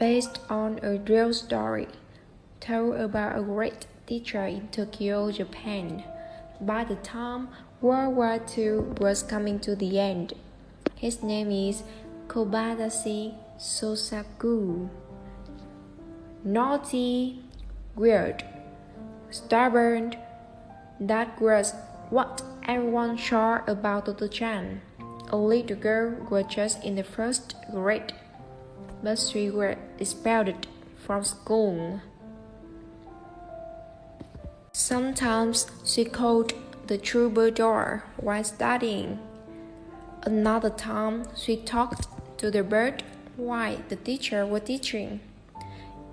based on a real story told about a great teacher in Tokyo, Japan. By the time World War II was coming to the end, his name is Kobayashi Sosaku. Naughty, weird, stubborn, that was what everyone saw about Toto-chan. A little girl was just in the first grade, but she was expelled from school. Sometimes she called the troubadour while studying. Another time she talked to the bird while the teacher was teaching.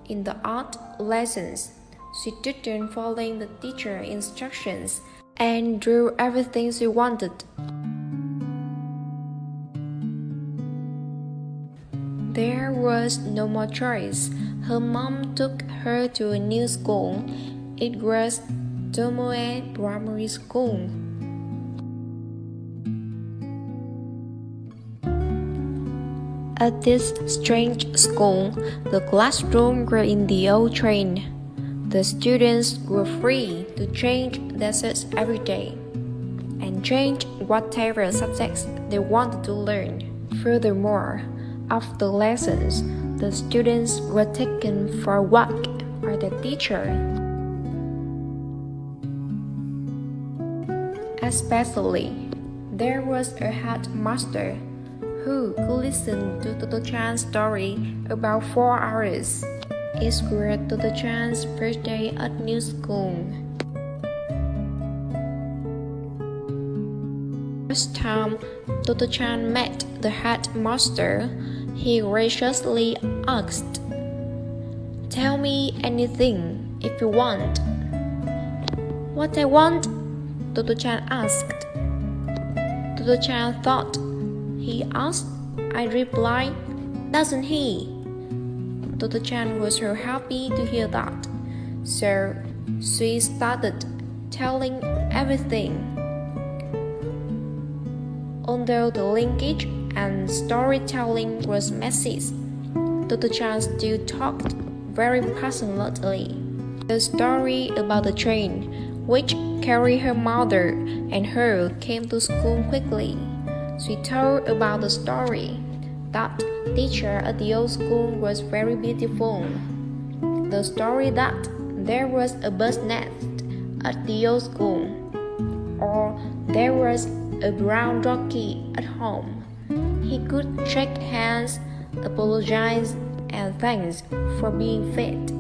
In the art lessons, she didn't follow the teacher's instructions and drew everything she wanted. There was no more choice. Her mom took her to a new school. It was Tomoe Primary School. At this strange school, the classrooms were in the old train. The students were free to change their sets every day and change whatever subjects they wanted to learn. Furthermore, after lessons, the students were taken for a walk by the teacher. Especially, there was a headmaster who could listen to Toto-chan's story about 4 hours. It was Toto-chan's first day at new school. First time Toto-chan met the headmaster, he graciously asked, "Tell me anything if you want." "What I want?" Toto-chan asked. Toto-chan thought he asked. I replied, "Doesn't he?" Toto-chan was so happy to hear that, so she started telling everything. Although the linkage and storytelling was messy, Toto-chan still talked very passionately. The story about the train, which carried her mother and her, came to school quickly. She told about the story. That teacher at the old school was very beautiful. The story that there was a bird's nest at the old school, or there was a brown donkey at home. He could shake hands, apologize, and thanks for being fed.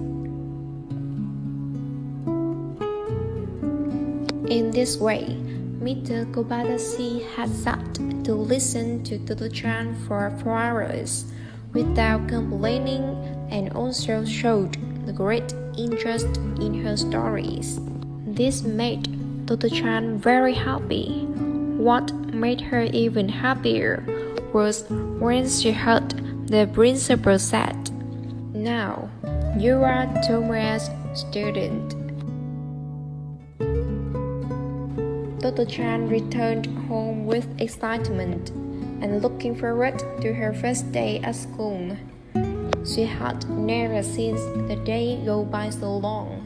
In this way, Mr. Kobayashi had sat to listen to Toto-chan for 4 hours without complaining and also showed the great interest in her stories. This made Toto-chan very happy. What made her even happier was when she heard the principal said, "Now, you are Tomoe's student." Toto-chan returned home with excitement and looking forward to her first day at school. She had never seen the day go by so long.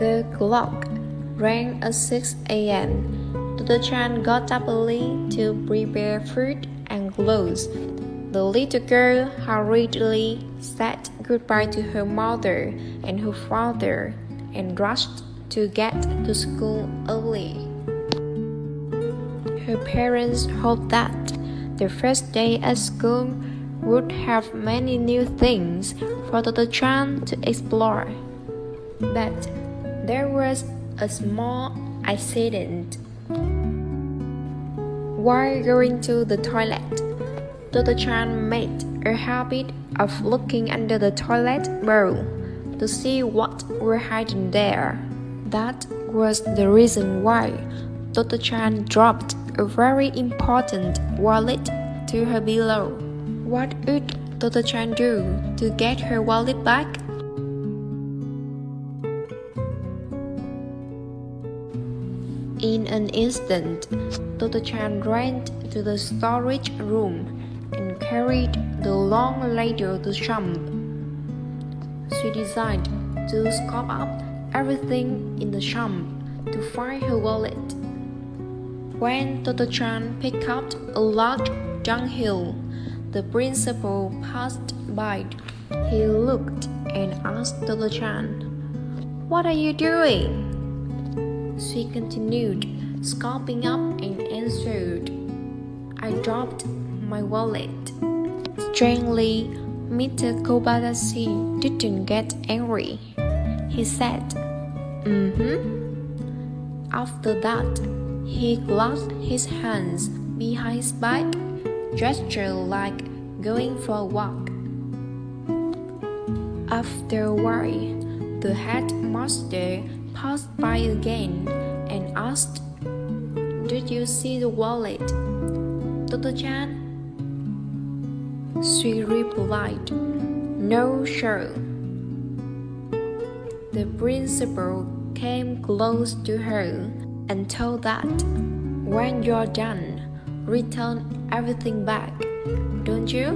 The clock rang at 6 a.m. Toto-chan got up early to prepare food and clothes. The little girl hurriedly said goodbye to her mother and her father and rushed to get to school early. Her parents hoped that the first day at school would have many new things for Toto-chan to explore. But there was a small accident. While going to the toilet, Toto-chan made a habit of looking under the toilet bowl to see what were hidden there. That was the reason why Toto-chan dropped a very important wallet to her below. What would Toto-chan do to get her wallet back? In an instant, Toto-chan ran to the storage room and carried the long ladder to Champ. She decided to scoop up everything in the Champ to find her wallet. When Toto-chan picked up a large dunghill, the principal passed by. He looked and asked Toto-chan, "What are you doing?" She continued, scooping up and answered, "I dropped my wallet." Strangely, Mr. Kobayashi didn't get angry. He said, After that, he clasped his hands behind his back, gestured like going for a walk. After a while, the headmaster passed by again and asked, "Did you see the wallet, Toto-chan?" She replied, "No, sir." The principal came close to her and told that, "When you're done, return everything back, don't you?"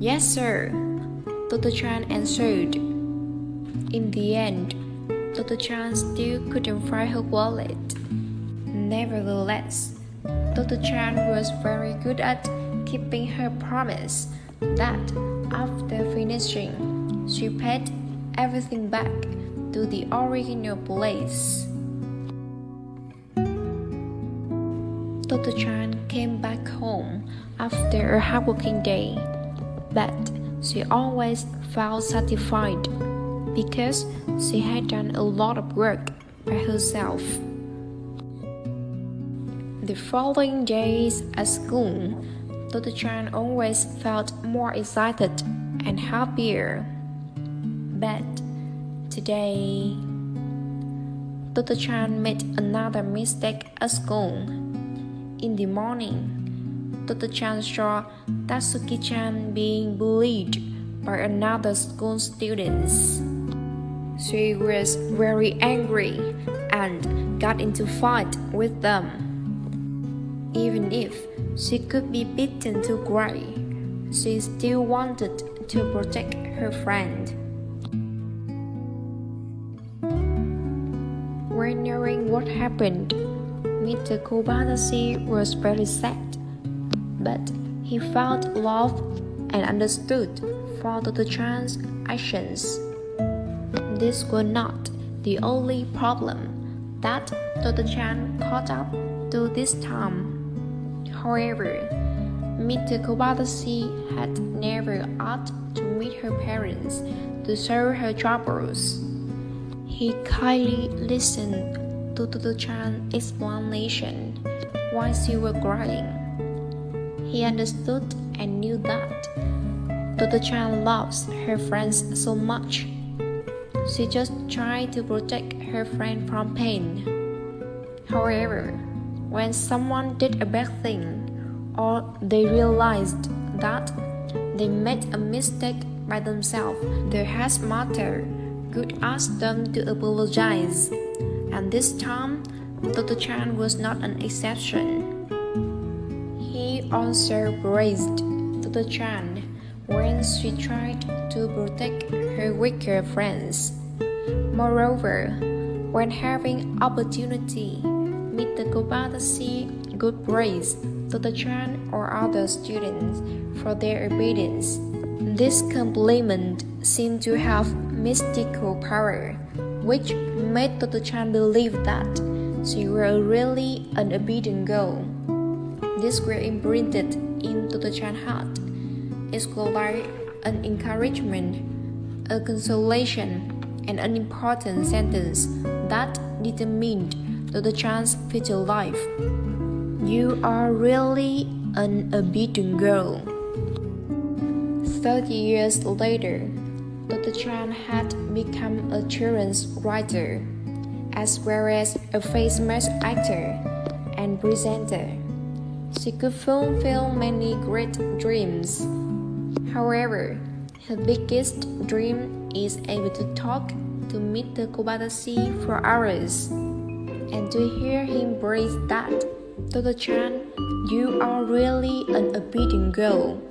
"Yes, sir," Toto-chan answered. In the end, Toto-chan still couldn't find her wallet. Nevertheless, Toto-chan was very good at keeping her promise that after finishing, she paid everything back to the original place. Toto-chan came back home after a hardworking day, but she always felt satisfied because she had done a lot of work by herself. The following days at school, Toto-chan always felt more excited and happier. But today, Toto-chan made another mistake at school. In the morning, Toto-chan saw Tatsuki-chan being bullied by another school student. She was very angry and got into a fight with them. Even if she could be beaten to cry, she still wanted to protect her friend. When knowing what happened, Mr. Kobayashi was very sad, but he felt love and understood for Toto-chan's actions. This was not the only problem that Toto-chan caught up to this time. However, Mr. Kobayashi had never asked to meet her parents to share her troubles. He kindly listened to Toto-chan's explanation while she was crying. He understood and knew that Toto-chan loves her friends so much. She just tried to protect her friend from pain. However, when someone did a bad thing, or they realized that they made a mistake by themselves, the headmaster could ask them to apologize. And this time, Toto-chan was not an exception. He also praised Toto-chan when she tried to protect her weaker friends. Moreover, when having opportunity, Mr. Kobayashi could praise Toto-chan or other students for their obedience. This compliment seemed to have mystical power, which made Toto-chan believe that she was really an obedient girl. This was imprinted in Toto-chan's heart. It was like an encouragement, a consolation, and an important sentence that determined Toto-chan's future life. "You are really an obedient girl." 30 years later, Toto-chan had become a children's writer, as well as a famous actor and presenter. She could fulfill many great dreams. However, her biggest dream is able to talk to Mr. Kobayashi for hours and to hear him praise that Toto-chan You are really an obedient girl.